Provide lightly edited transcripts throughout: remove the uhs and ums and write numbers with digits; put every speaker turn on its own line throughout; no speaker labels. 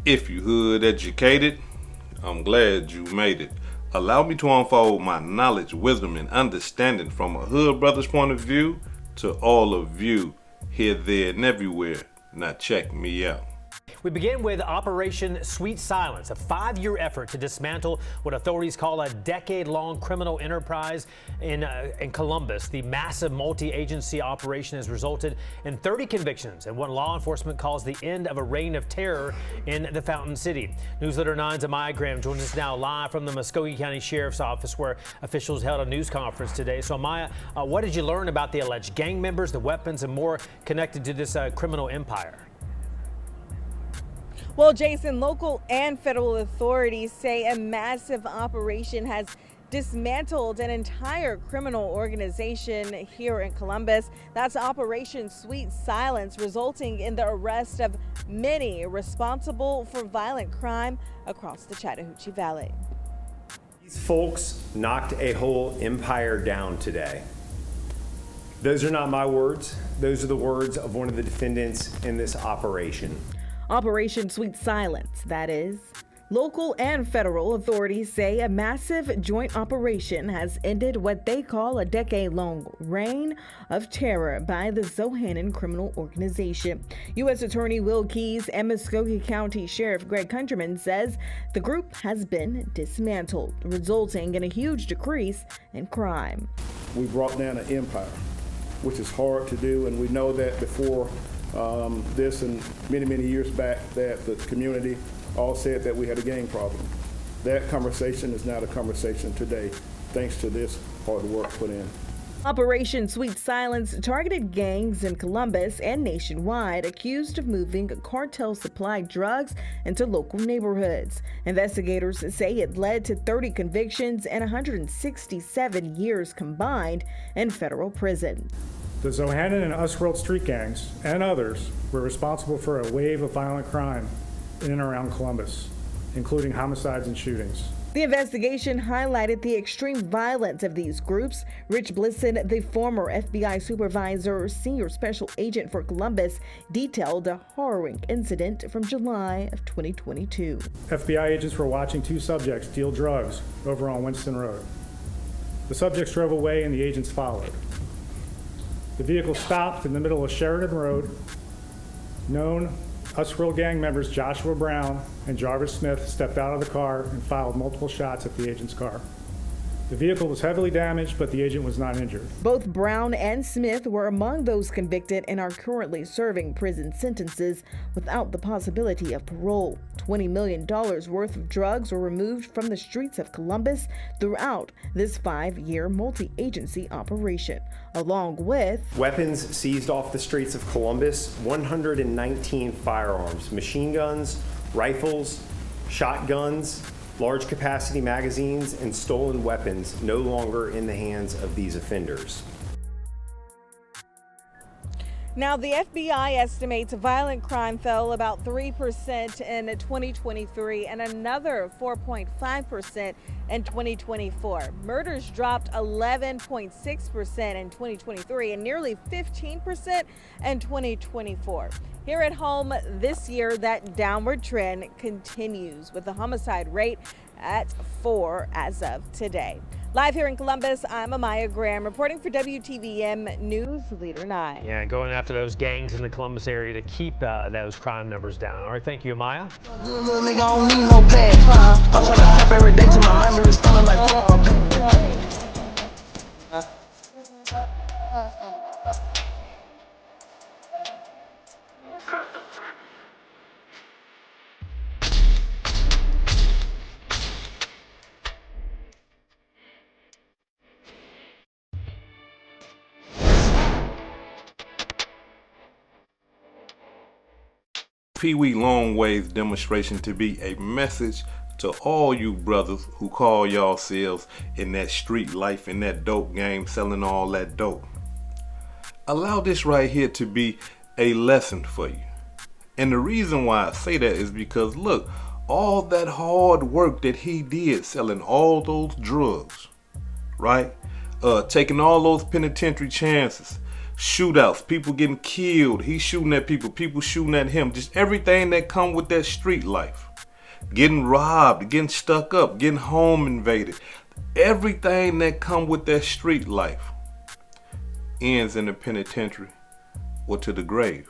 If you hood educated, I'm glad you made it. Allow me to unfold my knowledge, wisdom, and understanding from a hood brother's point of view to all of you here, there, and everywhere. Now check me out.
We begin with Operation Sweet Silence, a 5-year effort to dismantle what authorities call a decade-long criminal enterprise in Columbus. The massive multi-agency operation has resulted in 30 convictions and what law enforcement calls the end of a reign of terror in the Fountain City. Newsletter 9's Amaya Graham joins us now live from the Muskogee County Sheriff's Office, where officials held a news conference today. So Amaya, what did you learn about the alleged gang members, the weapons, and more connected to this criminal empire?
Well, Jason, local and federal authorities say a massive operation has dismantled an entire criminal organization here in Columbus. That's Operation Sweet Silence, resulting in the arrest of many responsible for violent crime across the Chattahoochee Valley.
These folks knocked a whole empire down today. Those are not my words. Those are the words of one of the defendants in this operation.
Operation Sweet Silence, that is. Local and federal authorities say a massive joint operation has ended what they call a decade-long reign of terror by the Zohannan criminal organization. U.S. Attorney Will Keyes and Muskogee County Sheriff Greg Countryman says the group has been dismantled, resulting in a huge decrease in crime.
We brought down an empire, which is hard to do, and we know that before this and many years back that the community all said that we had a gang problem. That conversation is not a conversation today, thanks to this hard work put in.
Operation Sweet Silence targeted gangs in Columbus and nationwide accused of moving cartel-supplied drugs into local neighborhoods. Investigators say it led to 30 convictions and 167 years combined in federal prison.
The Zohannan and Usworld street gangs and others were responsible for a wave of violent crime in and around Columbus, including homicides and shootings.
The investigation highlighted the extreme violence of these groups. Rich Blisson, the former FBI supervisor, senior special agent for Columbus, detailed a harrowing incident from July of 2022.
FBI agents were watching two subjects deal drugs over on Winston Road. The subjects drove away and the agents followed. The vehicle stopped in the middle of Sheridan Road. Known Usworld gang members Joshua Brown and Jarvis Smith stepped out of the car and fired multiple shots at the agent's car. The vehicle was heavily damaged, but the agent was not injured.
Both Brown and Smith were among those convicted and are currently serving prison sentences without the possibility of parole. $20 million worth of drugs were removed from the streets of Columbus throughout this 5-year multi-agency operation, along with
Weapons seized off the streets of Columbus, 119 firearms, machine guns, rifles, shotguns, large capacity magazines, and stolen weapons no longer in the hands of these offenders.
Now, the FBI estimates violent crime fell about 3% in 2023 and another 4.5% in 2024. Murders dropped 11.6% in 2023 and nearly 15% in 2024. Here at home this year, that downward trend continues with the homicide rate at 4 as of today. Live here in Columbus, I'm Amaya Graham reporting for WTVM News Leader 9.
Yeah, going after those gangs in the Columbus area to keep those crime numbers down. All right, thank you, Amaya.
Peewee Longway's demonstration to be a message to all you brothers who call yourselves in that street life, in that dope game, selling all that dope. Allow this right here to be a lesson for you. And the reason why I say that is because look, all that hard work that he did selling all those drugs, right? Taking all those penitentiary chances, shootouts, people getting killed. He's shooting at people, people shooting at him. Just everything that come with that street life. Getting robbed, getting stuck up, getting home invaded. Everything that come with that street life ends in the penitentiary or to the grave.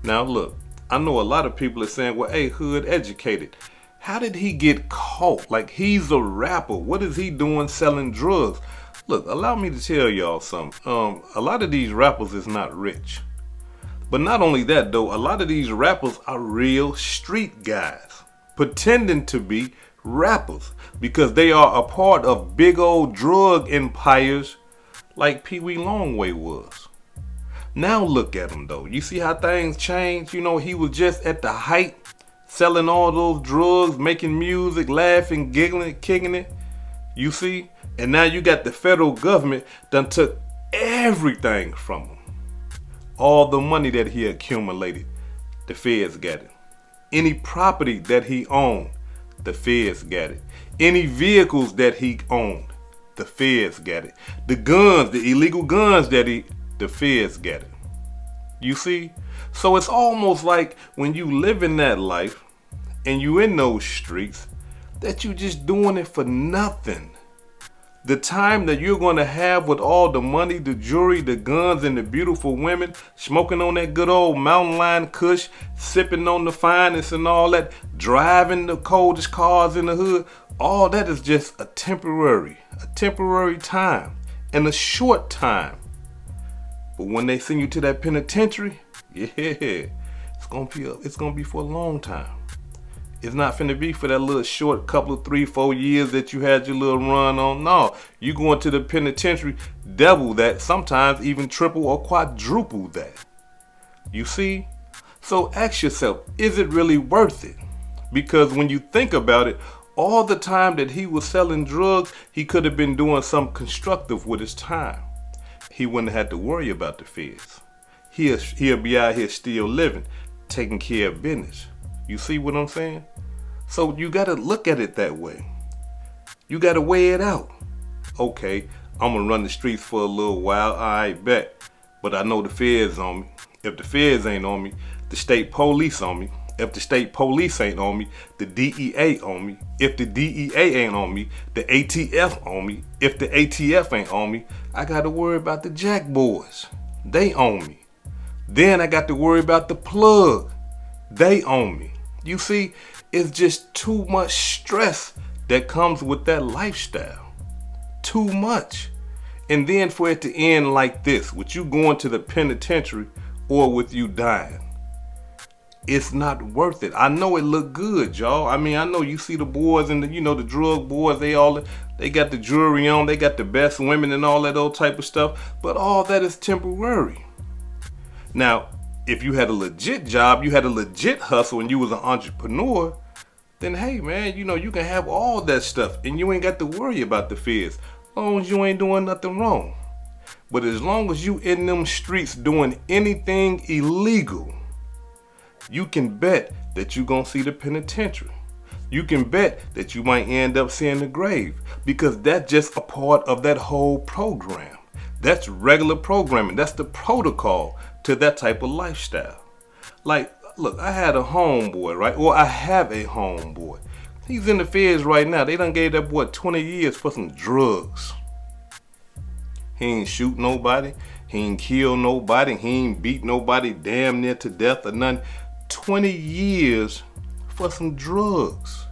Now look, I know a lot of people are saying, well, hey, hood educated. How did he get caught? Like, he's a rapper. What is he doing selling drugs? Look, allow me to tell y'all something. A lot of these rappers is not rich. But not only that though, a lot of these rappers are real street guys, pretending to be rappers because they are a part of big old drug empires like Peewee Longway was. Now look at him though. You see how things change? You know, he was just at the height, selling all those drugs, making music, laughing, giggling, kicking it. You see? And now you got the federal government done took everything from him. All the money that he accumulated, the feds got it. Any property that he owned, the feds got it. Any vehicles that he owned, the feds got it. The guns, the illegal guns the feds got it. You see? So it's almost like when you live in that life and you in those streets that you just doing it for nothing. The time that you're going to have with all the money, the jewelry, the guns, and the beautiful women, smoking on that good old mountain lion kush, sipping on the finest and all that, driving the coldest cars in the hood, all that is just a temporary time and a short time. But when they send you to that penitentiary, yeah, it's gonna be for a long time. It's not finna be for that little short couple of 3-4 years that you had your little run on. No, you going to the penitentiary, double that, sometimes even triple or quadruple that. You see? So ask yourself, is it really worth it? Because when you think about it, all the time that he was selling drugs, he could have been doing something constructive with his time. He wouldn't have had to worry about the feds. He'll be out here still living, taking care of business. You see what I'm saying? So you gotta look at it that way. You gotta weigh it out. Okay, I'm gonna run the streets for a little while, I bet. But I know the feds on me. If the feds ain't on me, the state police on me. If the state police ain't on me, the DEA on me. If the DEA ain't on me, the ATF on me. If the ATF ain't on me, I gotta worry about the Jack boys. They own me. Then I got to worry about the plug. They own me. You see, it's just too much stress that comes with that lifestyle. Too much. And then for it to end like this, with you going to the penitentiary or with you dying, it's not worth it. I know it look good, y'all. I mean, I know you see the boys and the drug boys, they got the jewelry on, they got the best women and all that old type of stuff, but all that is temporary. Now, if you had a legit job, you had a legit hustle and you was an entrepreneur, then hey man, you can have all that stuff and you ain't got to worry about the feds, as long as you ain't doing nothing wrong. But as long as you in them streets doing anything illegal, you can bet that you gonna see the penitentiary. You can bet that you might end up seeing the grave, because that's just a part of that whole program. That's regular programming. That's the protocol to that type of lifestyle. Like, look, I had a homeboy, right? Or I have a homeboy. He's in the feds right now. They done gave that boy 20 years for some drugs. He ain't shoot nobody. He ain't kill nobody. He ain't beat nobody damn near to death or nothing. 20 years for some drugs.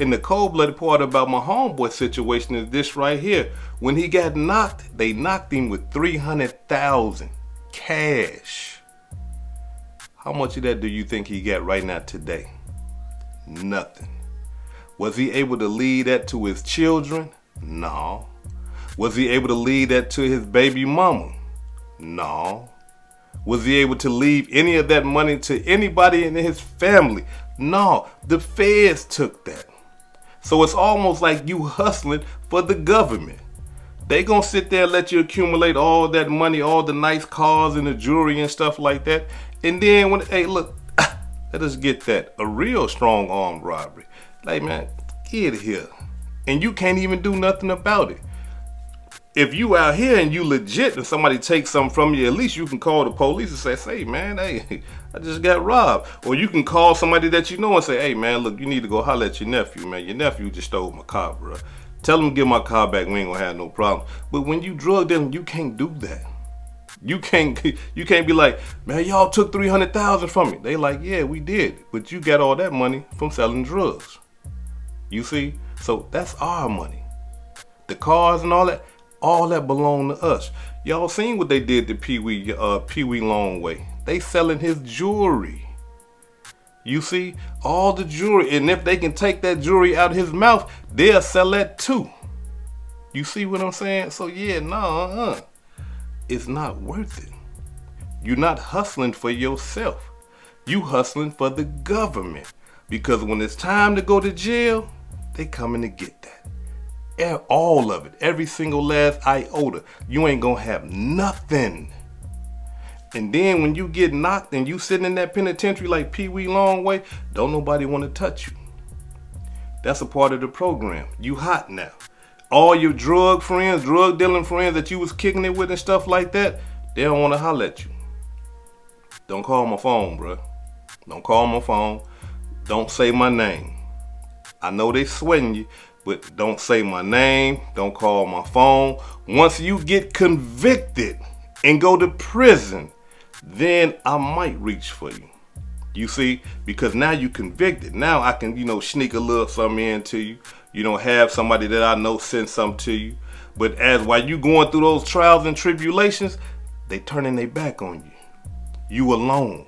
And the cold-blooded part about my homeboy situation is this right here. When he got knocked, they knocked him with $300,000 cash. How much of that do you think he got right now today? Nothing. Was he able to leave that to his children? No. Was he able to leave that to his baby mama? No. Was he able to leave any of that money to anybody in his family? No. The feds took that. So it's almost like you hustling for the government. They gonna sit there and let you accumulate all that money, all the nice cars and the jewelry and stuff like that. And then when, hey, look, let us get that. A real strong armed robbery. Like, man, get here. And you can't even do nothing about it. if you out here and you legit and somebody takes something from you, at least you can call the police and say, hey man, hey, I just got robbed. Or you can call somebody that you know and say, hey man, look, you need to go holler at your nephew, man. Your nephew just stole my car, bro. Tell him to give my car back. We ain't gonna have no problem. But when you drug dealing, you can't do that. You can't be like, man, y'all took $300,000 from me. They like, yeah, we did. But you got all that money from selling drugs. You see? So that's our money. The cars and all that belong to us. Y'all seen what they did to Peewee Longway. They selling his jewelry. You see, all the jewelry, and if they can take that jewelry out of his mouth, they'll sell that too. You see what I'm saying? So yeah, it's not worth it. You're not hustling for yourself. You hustling for the government. Because when it's time to go to jail, they coming to get that. All of it, every single last iota. You ain't gonna have nothing. And then when you get knocked and you sitting in that penitentiary like Peewee Longway, don't nobody want to touch you. That's a part of the program. You hot now. All your drug dealing friends that you was kicking it with and stuff like that, they don't want to holler at you. Don't call my phone, bro. Don't call my phone. Don't say my name. I know they sweating you, but don't say my name. Don't call my phone. Once you get convicted and go to prison, then I might reach for you. You see, because now you convicted. Now I can, sneak a little something into you. Have somebody that I know send something to you. But while you going through those trials and tribulations, they turning their back on you. You alone.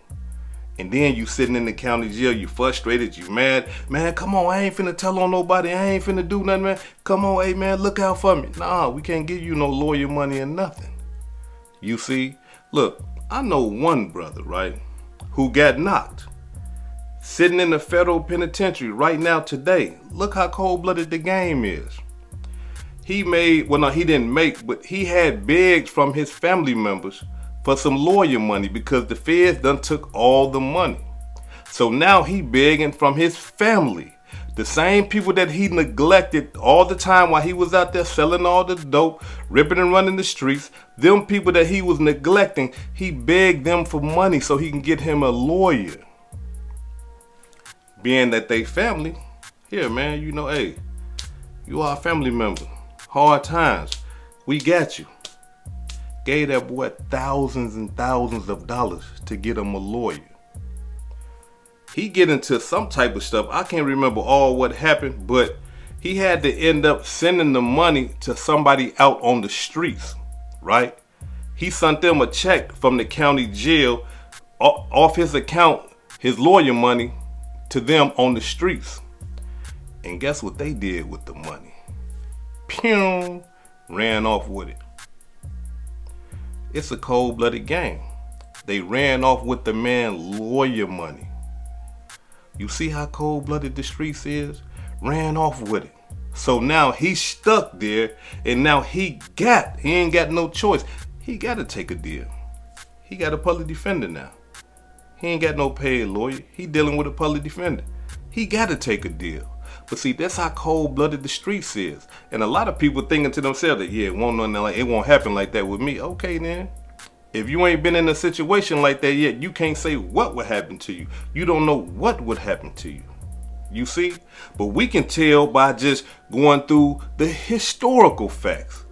And then you sitting in the county jail, you frustrated, you mad. Man, come on, I ain't finna tell on nobody. I ain't finna do nothing, man. Come on, hey man, look out for me. Nah, we can't give you no lawyer money or nothing. You see, look, I know one brother, right, who got knocked. Sitting in the federal penitentiary right now today. Look how cold-blooded the game is. He didn't make, but he had begged from his family members for some lawyer money because the feds done took all the money. So now he begging from his family. The same people that he neglected all the time while he was out there selling all the dope, ripping and running the streets, them people that he was neglecting, he begged them for money so he can get him a lawyer. Being that they family, here man, hey, you are a family member. Hard times, we got you. Gave that boy thousands and thousands of dollars to get him a lawyer. He get into some type of stuff. I can't remember all what happened, but he had to end up sending the money to somebody out on the streets, right? He sent them a check from the county jail off his account, his lawyer money, to them on the streets. And guess what they did with the money? Pew! Ran off with it. It's a cold-blooded game. They ran off with the man lawyer money. You see how cold-blooded the streets is? Ran off with it. So now he's stuck there, and now he ain't got no choice. He got to take a deal. He got a public defender now. He ain't got no paid lawyer. He dealing with a public defender. He got to take a deal. But see, that's how cold-blooded the streets is. And a lot of people thinking to themselves that, yeah, it won't happen like that with me. Okay, then. If you ain't been in a situation like that yet, you can't say what would happen to you. You don't know what would happen to you. You see? But we can tell by just going through the historical facts.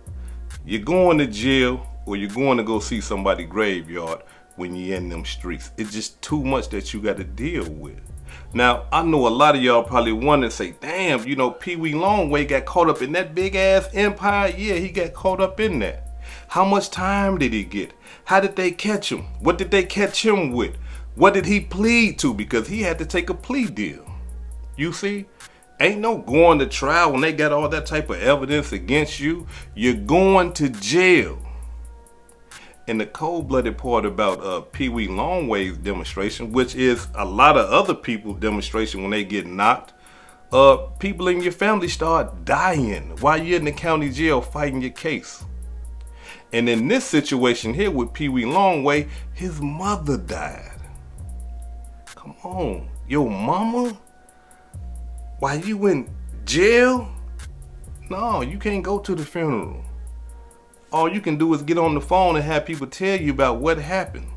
You're going to jail or you're going to go see somebody's graveyard when you're in them streets. It's just too much that you got to deal with. Now, I know a lot of y'all probably wonder and say, damn, Peewee Longway got caught up in that big ass empire. Yeah, he got caught up in that. How much time did he get? How did they catch him? What did they catch him with? What did he plead to? Because he had to take a plea deal. You see? Ain't no going to trial when they got all that type of evidence against you. You're going to jail. And the cold-blooded part about Peewee Longway's demonstration, which is a lot of other people's demonstration when they get knocked, people in your family start dying while you're in the county jail fighting your case. And in this situation here with Peewee Longway, his mother died. Come on, your mama? While you in jail? No, you can't go to the funeral. all you can do is get on the phone and have people tell you about what happened.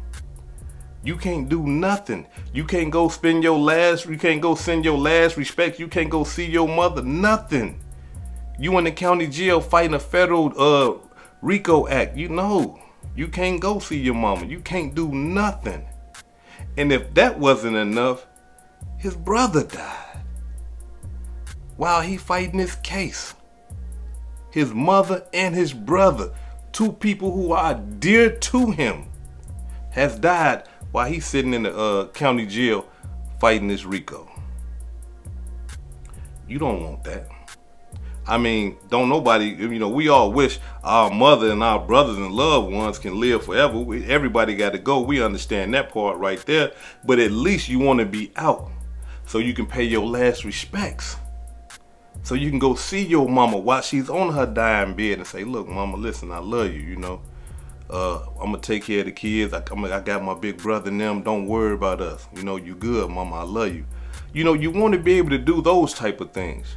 You can't do nothing. You can't go you can't go send your last respects. You can't go see your mother, nothing. You in the county jail fighting a federal RICO act. You can't go see your mama. You can't do nothing. And if that wasn't enough, his brother died while he fighting this case. His mother and his brother, two people who are dear to him, has died while he's sitting in the county jail fighting this RICO. You don't want that. I mean, don't nobody, we all wish our mother and our brothers and loved ones can live forever. Everybody got to go. We understand that part right there. But at least you want to be out so you can pay your last respects. So you can go see your mama while she's on her dying bed and say, look, mama, listen, I love you, I'm going to take care of the kids. I got my big brother and them. Don't worry about us. You good, mama. I love you. You want to be able to do those type of things.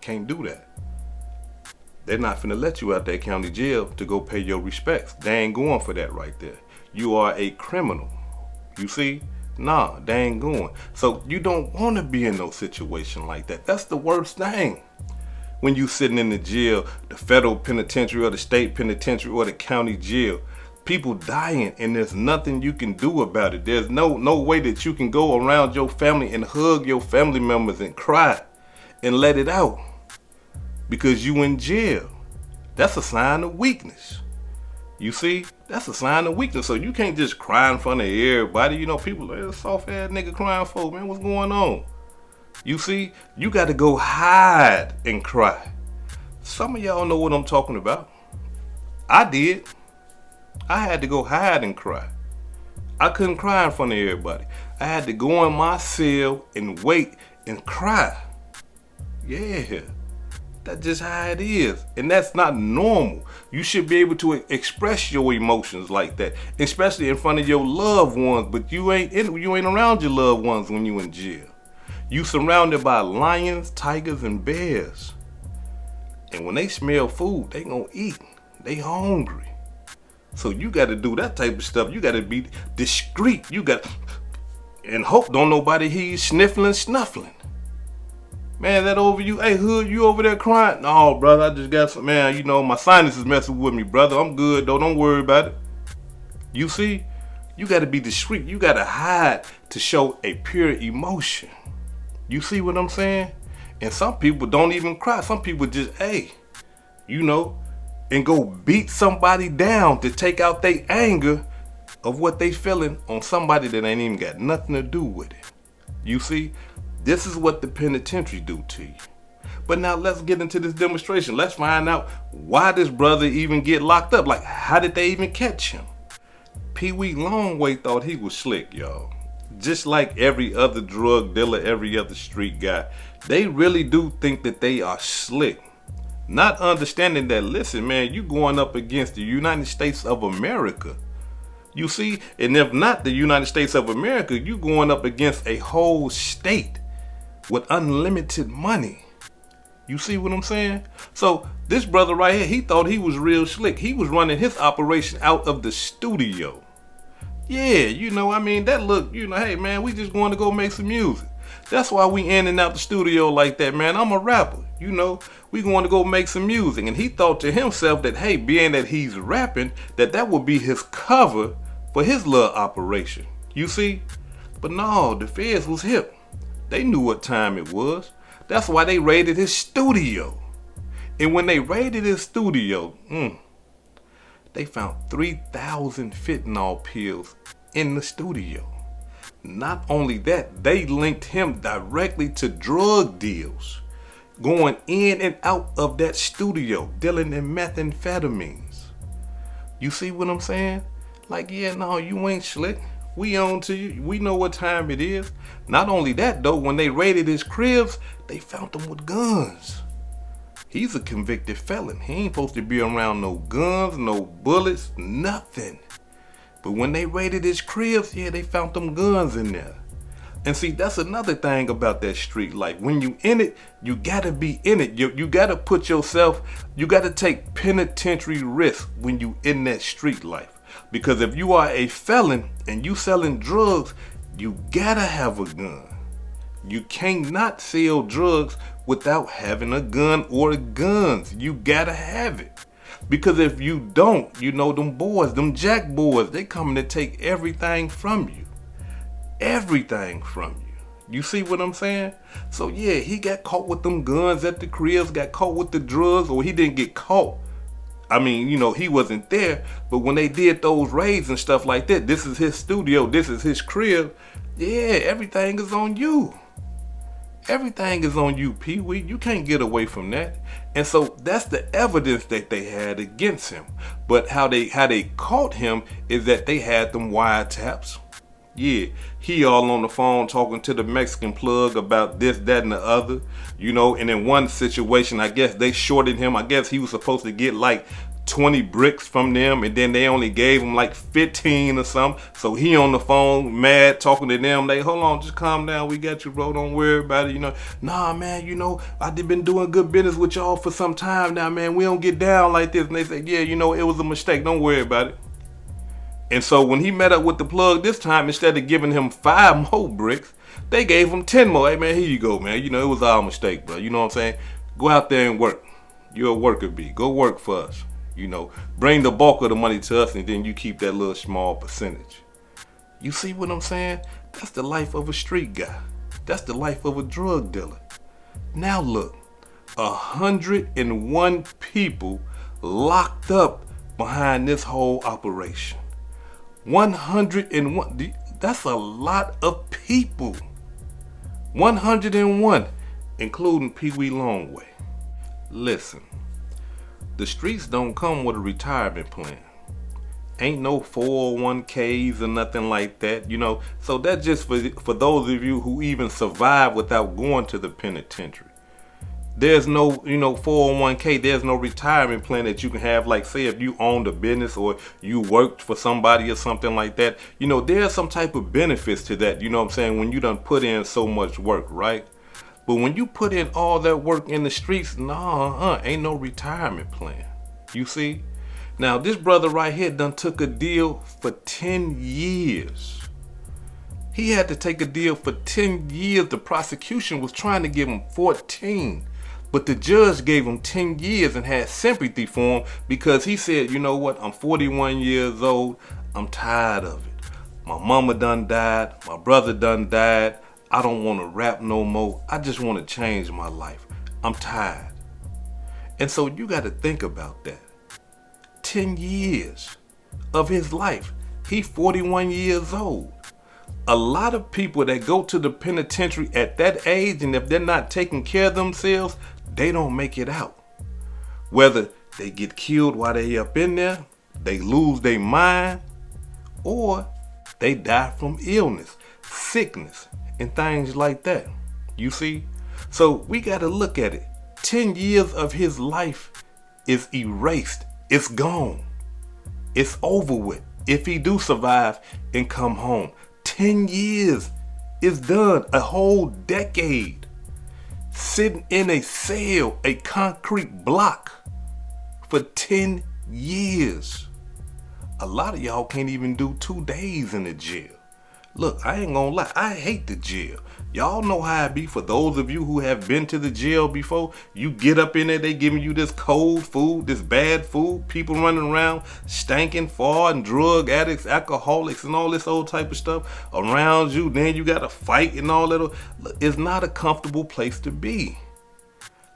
Can't do that. They're not finna let you out that county jail to go pay your respects. They ain't going for that right there. You are a criminal. You see? Nah, they ain't going. So you don't want to be in no situation like that. That's the worst thing. When you sitting in the jail, the federal penitentiary or the state penitentiary or the county jail, people dying and there's nothing you can do about it. There's no way that you can go around your family and hug your family members and cry and let it out because you in jail. That's a sign of weakness. You see, that's a sign of weakness. So you can't just cry in front of everybody. People like, soft ass nigga crying for, man, what's going on? You see, you got to go hide and cry. Some of y'all know what I'm talking about. I did. I had to go hide and cry. I couldn't cry in front of everybody. I had to go in my cell and wait and cry. Yeah, that's just how it is. And that's not normal. You should be able to express your emotions like that, especially in front of your loved ones, but you ain't around your loved ones when you in jail. You surrounded by lions, tigers, and bears. And when they smell food, they gonna eat. They hungry. So you gotta do that type of stuff. You gotta be discreet. And hope don't nobody hear you snuffling. Man, that over you? Hey, Hood, you over there crying? No, brother, I just got some, man, my sinus is messing with me, brother. I'm good, though. Don't worry about it. You see? You got to be discreet. You got to hide to show a pure emotion. You see what I'm saying? And some people don't even cry. Some people just, and go beat somebody down to take out their anger of what they feeling on somebody that ain't even got nothing to do with it. You see? This is what the penitentiary do to you. But now let's get into this demonstration. Let's find out why this brother even get locked up. Like, how did they even catch him? Peewee Longway thought he was slick, y'all. Just like every other drug dealer, every other street guy, they really do think that they are slick. Not understanding that, listen, man, you going up against the United States of America. You see, and if not the United States of America, you going up against a whole state with unlimited money. You see what I'm saying? So this brother right here, he thought he was real slick. He was running his operation out of the studio. Yeah, that look, hey man, we just going to go make some music. That's why we in and out the studio like that, man. I'm a rapper, we going to go make some music. And he thought to himself that, hey, being that he's rapping, that would be his cover for his little operation. You see? But no, the feds was hip. They knew what time it was. That's why they raided his studio. And when they raided his studio, they found 3,000 fentanyl pills in the studio. Not only that, they linked him directly to drug deals, going in and out of that studio, dealing in methamphetamines. You see what I'm saying? Like, yeah, no, you ain't slick. We on to you. We know what time it is. Not only that, though, when they raided his cribs, they found him with guns. He's a convicted felon. He ain't supposed to be around no guns, no bullets, nothing. But when they raided his cribs, yeah, they found them guns in there. And see, that's another thing about that street life. When you in it, you gotta be in it. You gotta put yourself, you gotta take penitentiary risks when you in that street life. Because if you are a felon and you selling drugs, you gotta have a gun. You cannot sell drugs without having a gun or guns. You gotta have it. Because if you don't, you know them boys, them jack boys, they coming to take everything from you. Everything from you. You see what I'm saying? So yeah, he got caught with them guns at the cribs, got caught with the drugs, or he didn't get caught. I mean, you know, he wasn't there, but when they did those raids and stuff like that, this is his studio, this is his crib, yeah, everything is on you. Everything is on you, Pee-wee. You can't get away from that. And so that's the evidence that they had against him. But how they caught him is that they had them wiretaps. Yeah, he all on the phone talking to the Mexican plug about this, that, and the other. You know, and in one situation, I guess they shorted him. I guess he was supposed to get like 20 bricks from them, and then they only gave him like 15 or something. So he on the phone, mad, talking to them. They, hold on, just calm down. We got you, bro. Don't worry about it. You know, nah, man, you know, I did been doing good business with y'all for some time now, man. We don't get down like this. And they said, yeah, you know, it was a mistake. Don't worry about it. And so when he met up with the plug this time, instead of giving him 5 more bricks, they gave him 10 more. Hey, man, here you go, man. You know, it was our mistake, bro. You know what I'm saying? Go out there and work. You're a worker bee. Go work for us. You know, bring the bulk of the money to us, and then you keep that little small percentage. You see what I'm saying? That's the life of a street guy. That's the life of a drug dealer. Now look, 101 people locked up behind this whole operation. 101, that's a lot of people. 101, including Peewee Longway. Listen, the streets don't come with a retirement plan. Ain't no 401ks or nothing like that, you know. So that's just for those of you who even survive without going to the penitentiary. There's no, you know, 401k, there's no retirement plan that you can have, like say if you owned a business or you worked for somebody or something like that. You know, there's some type of benefits to that, you know what I'm saying, when you done put in so much work, right? But when you put in all that work in the streets, ain't no retirement plan. You see? Now this brother right here done took a deal for 10 years. He had to take a deal for 10 years. The prosecution was trying to give him 14. But the judge gave him 10 years and had sympathy for him because he said, you know what, I'm 41 years old. I'm tired of it. My mama done died. My brother done died. I don't want to rap no more. I just want to change my life. I'm tired. And so you got to think about that. 10 years of his life. He's 41 years old. A lot of people that go to the penitentiary at that age, and if they're not taking care of themselves, they don't make it out. Whether they get killed while they up in there, they lose their mind, or they die from illness, sickness, and things like that. You see? So we got to look at it. 10 years of his life is erased. It's gone. It's over with. If he do survive and come home, 10 years is done. A whole decade sitting in a cell, a concrete block for 10 years. A lot of y'all can't even do 2 days in the jail. Look, I ain't gonna lie, I hate the jail. Y'all know how it be. For those of you who have been to the jail before, you get up in there, they giving you this cold food, this bad food, people running around stinking, farting, drug addicts, alcoholics, and all this old type of stuff around you. Then you gotta fight and all that. It's not a comfortable place to be,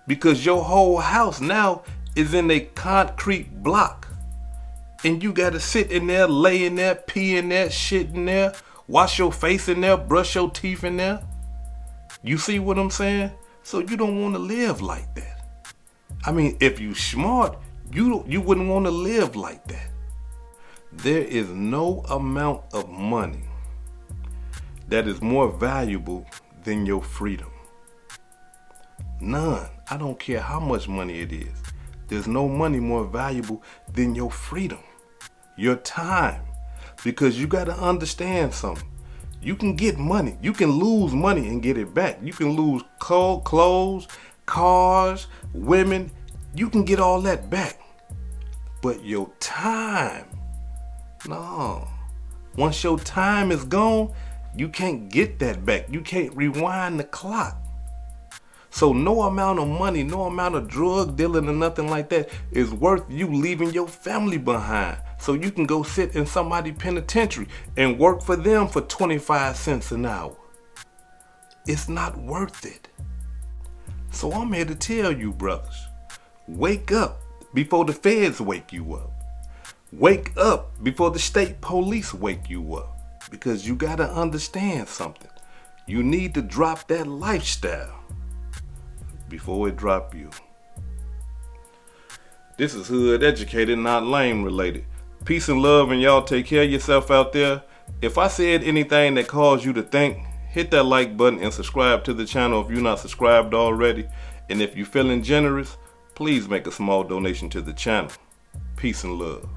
because your whole house now is in a concrete block, and you gotta sit in there, lay in there, pee in there, shit in there, wash your face in there, brush your teeth in there. You see what I'm saying? So you don't want to live like that. I mean, if you smart, you wouldn't want to live like that. There is no amount of money that is more valuable than your freedom. None. I don't care how much money it is. There's no money more valuable than your freedom, your time. Because you got to understand something. You can get money. You can lose money and get it back. You can lose clothes, cars, women. You can get all that back. But your time, no. Once your time is gone, you can't get that back. You can't rewind the clock. So no amount of money, no amount of drug dealing or nothing like that is worth you leaving your family behind so you can go sit in somebody's penitentiary and work for them for 25 cents an hour. It's not worth it. So I'm here to tell you, brothers, wake up before the feds wake you up. Wake up before the state police wake you up, because you gotta understand something. You need to drop that lifestyle before it drop you. This is Hood Educated, not Lame Related. Peace and love, and y'all take care of yourself out there. If I said anything that caused you to think, hit that like button and subscribe to the channel if you're not subscribed already. And if you're feeling generous, please make a small donation to the channel. Peace and love.